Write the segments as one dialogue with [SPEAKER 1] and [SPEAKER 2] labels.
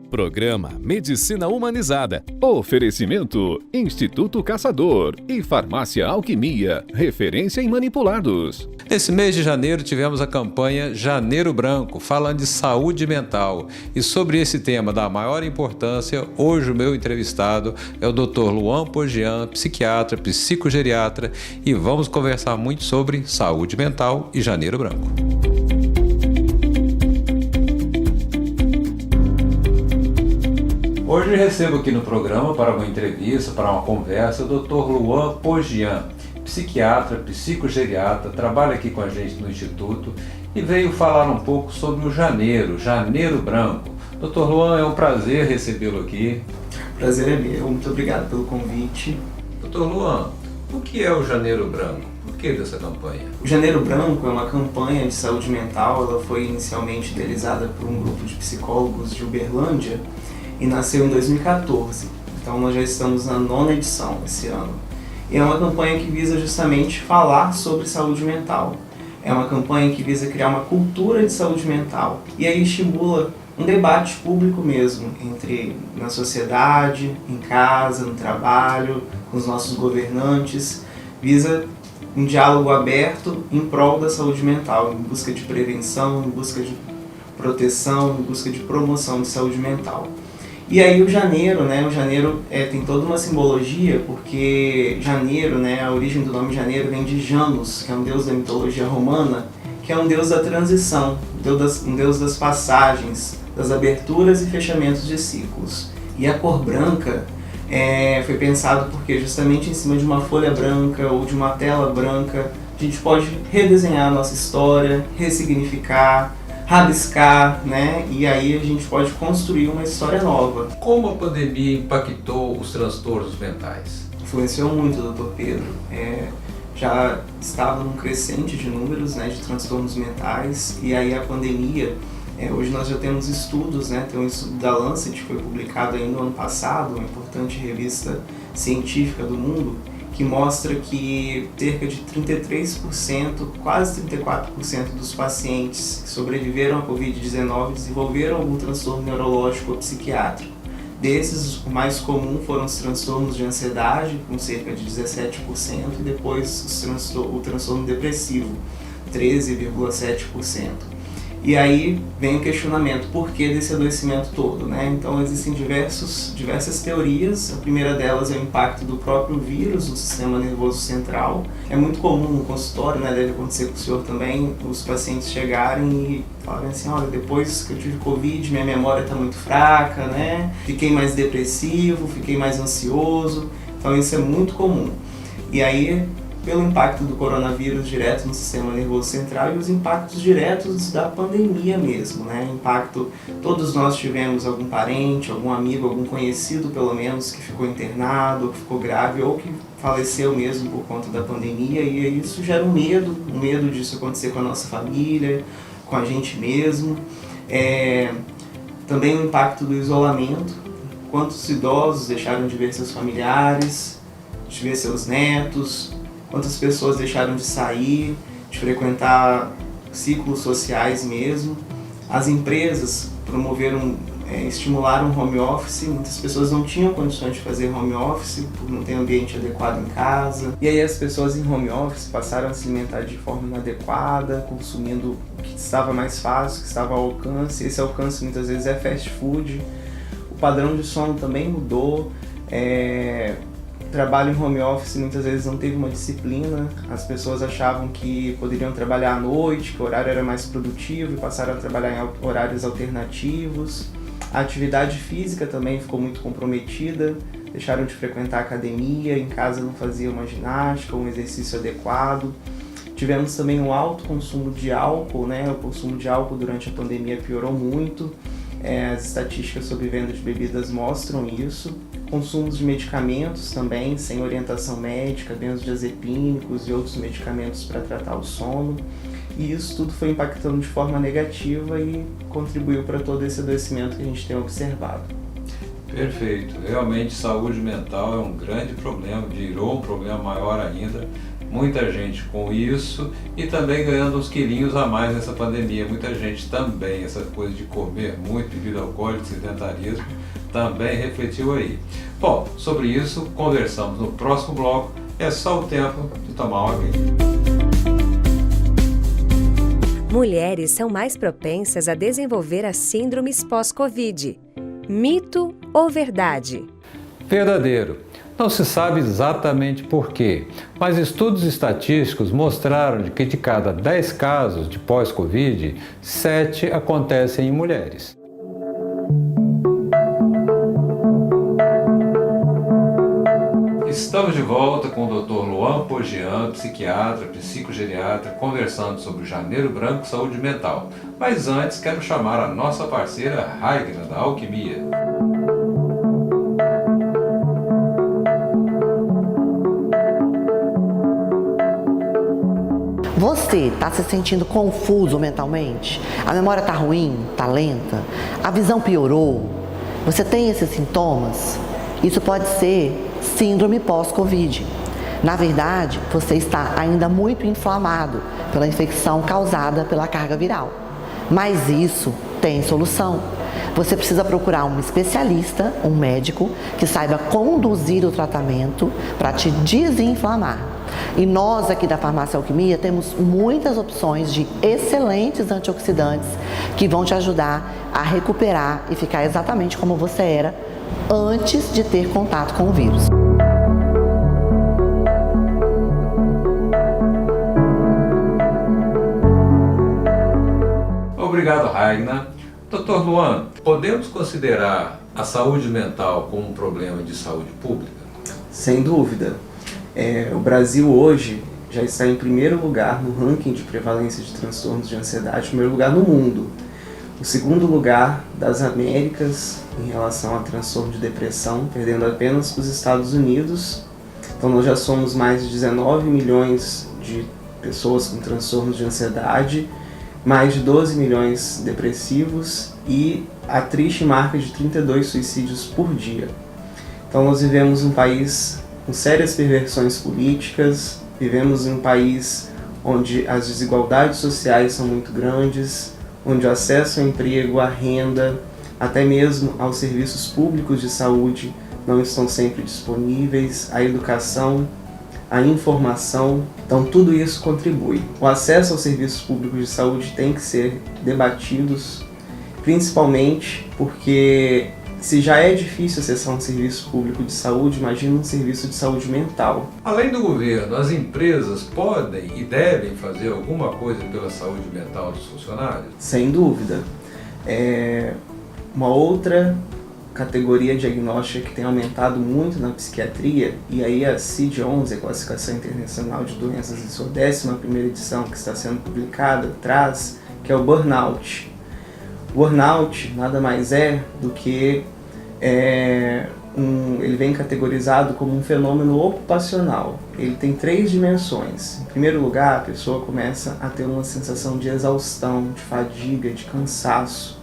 [SPEAKER 1] Programa Medicina Humanizada.
[SPEAKER 2] Oferecimento: Instituto Caçador e Farmácia Alquimia, referência em manipulados.
[SPEAKER 3] Nesse mês de janeiro tivemos a campanha Janeiro Branco, falando de saúde mental. E sobre esse tema da maior importância, hoje o meu entrevistado é o Dr. Luan Pogian, psiquiatra, psicogeriatra, e vamos conversar muito sobre saúde mental e Janeiro Branco. Hoje recebo aqui no programa para uma entrevista, para uma conversa, o Dr. Luan Pogian, psiquiatra, psicogeriatra, trabalha aqui com a gente no Instituto e veio falar um pouco sobre o Janeiro Branco. Dr. Luan, é um prazer recebê-lo aqui.
[SPEAKER 4] Prazer é meu, muito obrigado pelo convite.
[SPEAKER 3] Dr. Luan, o que é o Janeiro Branco? Por que dessa campanha?
[SPEAKER 4] O Janeiro Branco é uma campanha de saúde mental. Ela foi inicialmente idealizada por um grupo de psicólogos de Uberlândia e nasceu em 2014. Então nós já estamos na 9ª edição esse ano. E é uma campanha que visa justamente falar sobre saúde mental. É uma campanha que visa criar uma cultura de saúde mental. E aí estimula um debate público mesmo, na sociedade, em casa, no trabalho, com os nossos governantes. Visa um diálogo aberto em prol da saúde mental, em busca de prevenção, em busca de proteção, em busca de promoção de saúde mental. E aí o janeiro tem toda uma simbologia, porque janeiro, a origem do nome janeiro vem de Janus, que é um deus da mitologia romana, que é um deus da transição, um deus das passagens, das aberturas e fechamentos de ciclos. E a cor branca foi pensado porque justamente em cima de uma folha branca ou de uma tela branca, a gente pode redesenhar a nossa história, ressignificar, rabiscar, e aí a gente pode construir uma história nova.
[SPEAKER 3] Como a pandemia impactou os transtornos mentais?
[SPEAKER 4] Influenciou muito, Dr. Pedro. Já estava num crescente de números de transtornos mentais, e aí a pandemia, hoje nós já temos estudos, tem um estudo da Lancet que foi publicado ainda no ano passado, uma importante revista científica do mundo, que mostra que cerca de 33%, quase 34% dos pacientes que sobreviveram à Covid-19 desenvolveram algum transtorno neurológico ou psiquiátrico. Desses, o mais comum foram os transtornos de ansiedade, com cerca de 17%, e depois o transtorno depressivo, 13,7%. E aí vem o questionamento, por que desse adoecimento todo? Então existem diversas teorias. A primeira delas é o impacto do próprio vírus no sistema nervoso central. É muito comum no consultório, deve acontecer com o senhor também, os pacientes chegarem e falarem assim, olha, depois que eu tive Covid, minha memória está muito fraca, fiquei mais depressivo, fiquei mais ansioso. Então isso é muito comum. E aí, pelo impacto do coronavírus direto no sistema nervoso central e os impactos diretos da pandemia mesmo, Impacto, todos nós tivemos algum parente, algum amigo, algum conhecido pelo menos que ficou internado, que ficou grave ou que faleceu mesmo por conta da pandemia, e isso gera um medo disso acontecer com a nossa família, com a gente mesmo. Também o impacto do isolamento, quantos idosos deixaram de ver seus familiares, de ver seus netos, quantas pessoas deixaram de sair, de frequentar ciclos sociais mesmo. As empresas estimularam o home office, muitas pessoas não tinham condições de fazer home office por não ter ambiente adequado em casa. E aí as pessoas em home office passaram a se alimentar de forma inadequada, consumindo o que estava mais fácil, que estava ao alcance. Esse alcance muitas vezes é fast food. O padrão de sono também mudou. Trabalho em home office muitas vezes não teve uma disciplina, as pessoas achavam que poderiam trabalhar à noite, que o horário era mais produtivo e passaram a trabalhar em horários alternativos. A atividade física também ficou muito comprometida, deixaram de frequentar a academia, em casa não faziam uma ginástica, um exercício adequado. Tivemos também o alto consumo de álcool, o consumo de álcool durante a pandemia piorou muito. As estatísticas sobre venda de bebidas mostram isso. Consumos de medicamentos também, sem orientação médica, benzodiazepínicos e outros medicamentos para tratar o sono. E isso tudo foi impactando de forma negativa e contribuiu para todo esse adoecimento que a gente tem observado.
[SPEAKER 3] Perfeito. Realmente, saúde mental é um grande problema, virou um problema maior ainda muita gente com isso e também ganhando uns quilinhos a mais nessa pandemia. Muita gente também, essa coisa de comer muito, bebida alcoólica, sedentarismo, também refletiu aí. Bom, sobre isso conversamos no próximo bloco. É só o tempo de tomar uma aguinha.
[SPEAKER 5] Mulheres são mais propensas a desenvolver as síndromes pós-Covid. Mito ou verdade?
[SPEAKER 3] Verdadeiro. Não se sabe exatamente por quê, mas estudos estatísticos mostraram que de cada 10 casos de pós-Covid, 7 acontecem em mulheres. Estamos de volta com o Dr. Luan Pogian, psiquiatra, psicogeriatra, conversando sobre o Janeiro Branco Saúde Mental. Mas antes, quero chamar a nossa parceira Raigna, da Alquimia.
[SPEAKER 6] Você está se sentindo confuso mentalmente? A memória está ruim? Está lenta? A visão piorou? Você tem esses sintomas? Isso pode ser síndrome pós-Covid. Na verdade, você está ainda muito inflamado pela infecção causada pela carga viral. Mas isso tem solução. Você precisa procurar um especialista, um médico, que saiba conduzir o tratamento para te desinflamar. E nós aqui da Farmácia Alquimia temos muitas opções de excelentes antioxidantes que vão te ajudar a recuperar e ficar exatamente como você era antes de ter contato com o vírus.
[SPEAKER 3] Obrigado, Raigna. Dr. Luan, podemos considerar a saúde mental como um problema de saúde pública?
[SPEAKER 4] Sem dúvida. O Brasil hoje já está em primeiro lugar no ranking de prevalência de transtornos de ansiedade, primeiro lugar no mundo. O segundo lugar das Américas em relação a transtorno de depressão, perdendo apenas os Estados Unidos. Então nós já somos mais de 19 milhões de pessoas com transtornos de ansiedade, mais de 12 milhões depressivos e a triste marca de 32 suicídios por dia. Então nós vivemos um país com sérias perversões políticas, vivemos em um país onde as desigualdades sociais são muito grandes, onde o acesso ao emprego, à renda, até mesmo aos serviços públicos de saúde não estão sempre disponíveis, a educação, a informação, então tudo isso contribui. O acesso aos serviços públicos de saúde tem que ser debatidos, principalmente porque se já é difícil acessar um serviço público de saúde, imagina um serviço de saúde mental.
[SPEAKER 3] Além do governo, as empresas podem e devem fazer alguma coisa pela saúde mental dos funcionários?
[SPEAKER 4] Sem dúvida. Uma outra categoria diagnóstica que tem aumentado muito na psiquiatria, e aí a CID-11, a Classificação Internacional de Doenças, em sua 11ª edição, que está sendo publicada, traz, que é o burnout. Burnout nada mais é do que ele vem categorizado como um fenômeno ocupacional. Ele tem 3 dimensões. Em primeiro lugar, a pessoa começa a ter uma sensação de exaustão, de fadiga, de cansaço.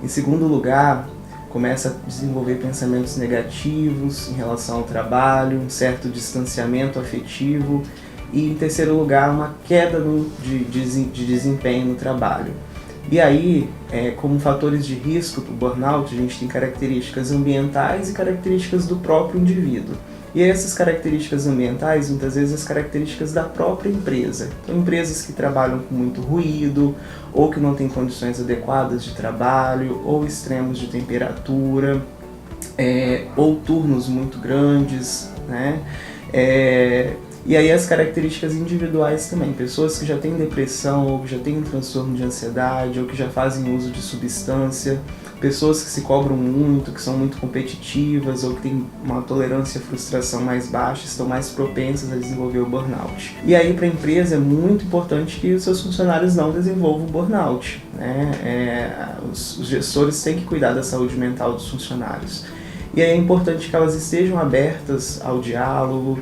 [SPEAKER 4] Em segundo lugar, começa a desenvolver pensamentos negativos em relação ao trabalho, um certo distanciamento afetivo e, em terceiro lugar, uma queda de desempenho no trabalho. E aí, como fatores de risco para o burnout, a gente tem características ambientais e características do próprio indivíduo. E essas características ambientais, muitas vezes, as características da própria empresa. Então, empresas que trabalham com muito ruído, ou que não têm condições adequadas de trabalho, ou extremos de temperatura, ou turnos muito grandes, né? E aí as características individuais também, pessoas que já têm depressão, ou que já têm um transtorno de ansiedade, ou que já fazem uso de substância, pessoas que se cobram muito, que são muito competitivas, ou que têm uma tolerância à frustração mais baixa, estão mais propensas a desenvolver o burnout. E aí para a empresa é muito importante que os seus funcionários não desenvolvam o burnout, né? Os gestores têm que cuidar da saúde mental dos funcionários. E aí é importante que elas estejam abertas ao diálogo,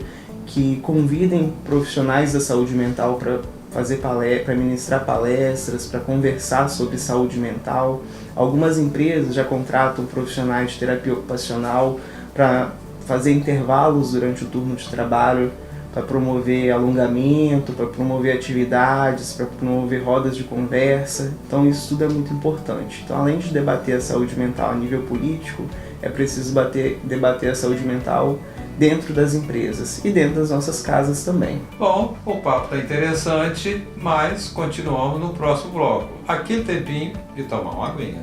[SPEAKER 4] que convidem profissionais da saúde mental para ministrar palestras, para conversar sobre saúde mental. Algumas empresas já contratam profissionais de terapia ocupacional para fazer intervalos durante o turno de trabalho, para promover alongamento, para promover atividades, para promover rodas de conversa. Então isso tudo é muito importante. Então, além de debater a saúde mental a nível político, é preciso debater a saúde mental dentro das empresas e dentro das nossas casas também.
[SPEAKER 3] Bom, o papo está interessante, mas continuamos no próximo bloco. Aquele tempinho de tomar uma aguinha.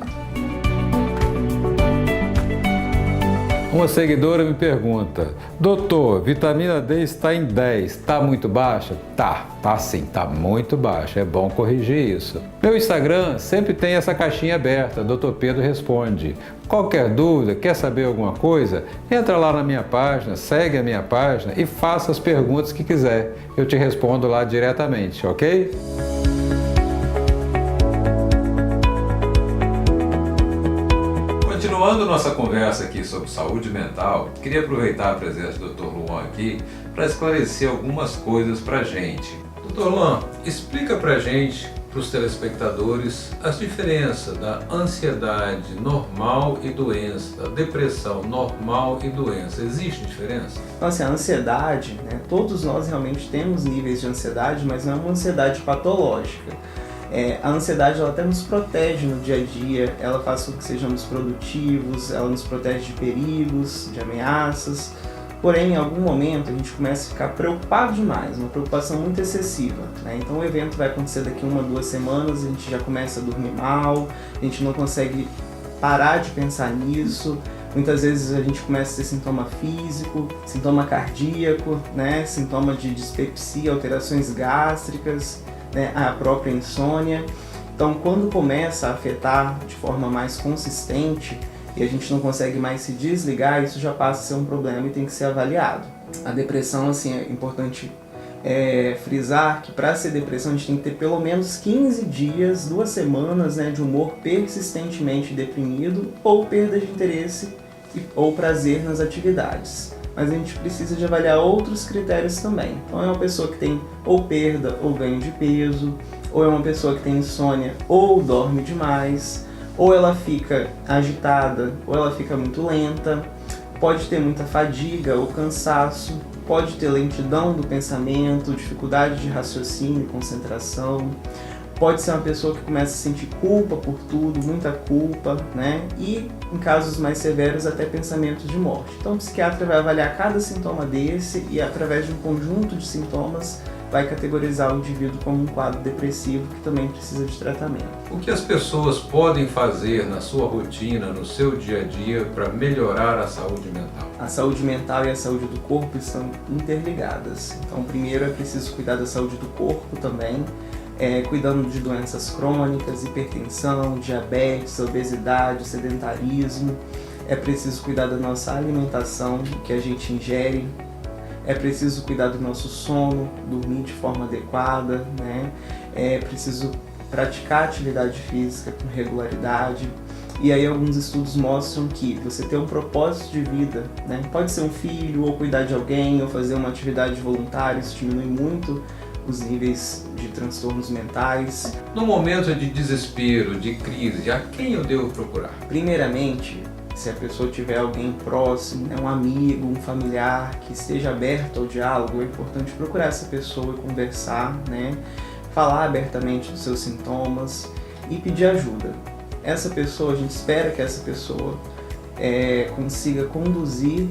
[SPEAKER 3] Uma seguidora me pergunta: doutor, vitamina D está em 10, está muito baixa? Tá sim, tá muito baixa, é bom corrigir isso. Meu Instagram sempre tem essa caixinha aberta, Dr. Pedro Responde. Qualquer dúvida, quer saber alguma coisa? Entra lá na minha página, segue a minha página e faça as perguntas que quiser. Eu te respondo lá diretamente, ok? Continuando nossa conversa aqui sobre saúde mental, queria aproveitar a presença do Dr. Luan aqui para esclarecer algumas coisas para a gente. Dr. Luan, explica para a gente, para os telespectadores, as diferenças da ansiedade normal e doença, da depressão normal e doença. Existe diferença?
[SPEAKER 4] Então, assim, a ansiedade, né, todos nós realmente temos níveis de ansiedade, mas não é uma ansiedade patológica. A ansiedade, ela até nos protege no dia a dia, ela faz com que sejamos produtivos, ela nos protege de perigos, de ameaças. Porém, em algum momento, a gente começa a ficar preocupado demais, uma preocupação muito excessiva, né? Então, o evento vai acontecer daqui 1 a 2 semanas, a gente já começa a dormir mal, a gente não consegue parar de pensar nisso. Muitas vezes a gente começa a ter sintoma físico, sintoma cardíaco, né? Sintoma de dispepsia, alterações gástricas, né, a própria insônia. Então, quando começa a afetar de forma mais consistente e a gente não consegue mais se desligar, isso já passa a ser um problema e tem que ser avaliado. A depressão, assim, é importante frisar que para ser depressão a gente tem que ter pelo menos 15 dias, 2 semanas, né, de humor persistentemente deprimido ou perda de interesse ou prazer nas atividades. Mas a gente precisa de avaliar outros critérios também. Então é uma pessoa que tem ou perda ou ganho de peso, ou é uma pessoa que tem insônia ou dorme demais, ou ela fica agitada ou ela fica muito lenta, pode ter muita fadiga ou cansaço, pode ter lentidão do pensamento, dificuldade de raciocínio e concentração. Pode ser uma pessoa que começa a sentir culpa por tudo, muita culpa, né? E, em casos mais severos, até pensamentos de morte. Então, o psiquiatra vai avaliar cada sintoma desse e, através de um conjunto de sintomas, vai categorizar o indivíduo como um quadro depressivo que também precisa de tratamento.
[SPEAKER 3] O que as pessoas podem fazer na sua rotina, no seu dia a dia, para melhorar a saúde mental?
[SPEAKER 4] A saúde mental e a saúde do corpo estão interligadas. Então, primeiro é preciso cuidar da saúde do corpo também, cuidando de doenças crônicas, hipertensão, diabetes, obesidade, sedentarismo. É preciso cuidar da nossa alimentação, que a gente ingere. É preciso cuidar do nosso sono, dormir de forma adequada, né? É preciso praticar atividade física com regularidade. E aí alguns estudos mostram que você ter um propósito de vida, né? Pode ser um filho, ou cuidar de alguém, ou fazer uma atividade voluntária, isso diminui muito os níveis de transtornos mentais.
[SPEAKER 3] No momento de desespero, de crise, a quem eu devo procurar?
[SPEAKER 4] Primeiramente, se a pessoa tiver alguém próximo, né, um amigo, um familiar que esteja aberto ao diálogo, é importante procurar essa pessoa e conversar, né, falar abertamente dos seus sintomas e pedir ajuda. Essa pessoa, a gente espera que essa pessoa consiga conduzir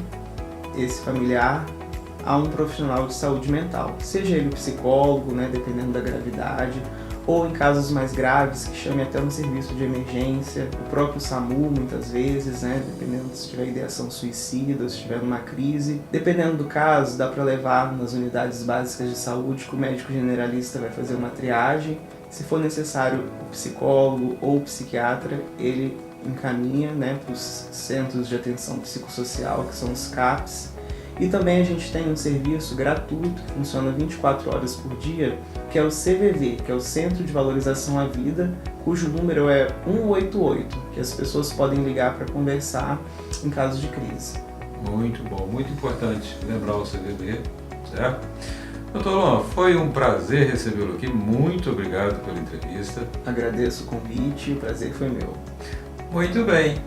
[SPEAKER 4] esse familiar a um profissional de saúde mental, seja ele psicólogo, né, dependendo da gravidade, ou em casos mais graves, que chame até um serviço de emergência, o próprio SAMU muitas vezes, né, dependendo se tiver ideação suicida, se tiver uma crise. Dependendo do caso, dá para levar nas unidades básicas de saúde, que o médico generalista vai fazer uma triagem. Se for necessário o psicólogo ou o psiquiatra, ele encaminha, né, para os centros de atenção psicossocial, que são os CAPs. E também a gente tem um serviço gratuito que funciona 24 horas por dia, que é o CVV, que é o Centro de Valorização à Vida, cujo número é 188, que as pessoas podem ligar para conversar em caso de crise.
[SPEAKER 3] Muito bom, muito importante lembrar o CVV, certo? Doutor Luan, foi um prazer recebê-lo aqui, muito obrigado pela entrevista.
[SPEAKER 4] Agradeço o convite, o prazer foi meu.
[SPEAKER 3] Muito bem,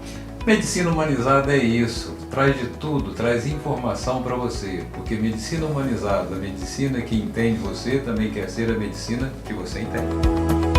[SPEAKER 3] medicina humanizada é isso. traz de tudo, traz informação para você, porque medicina humanizada, a medicina que entende você, também quer ser a medicina que você entende.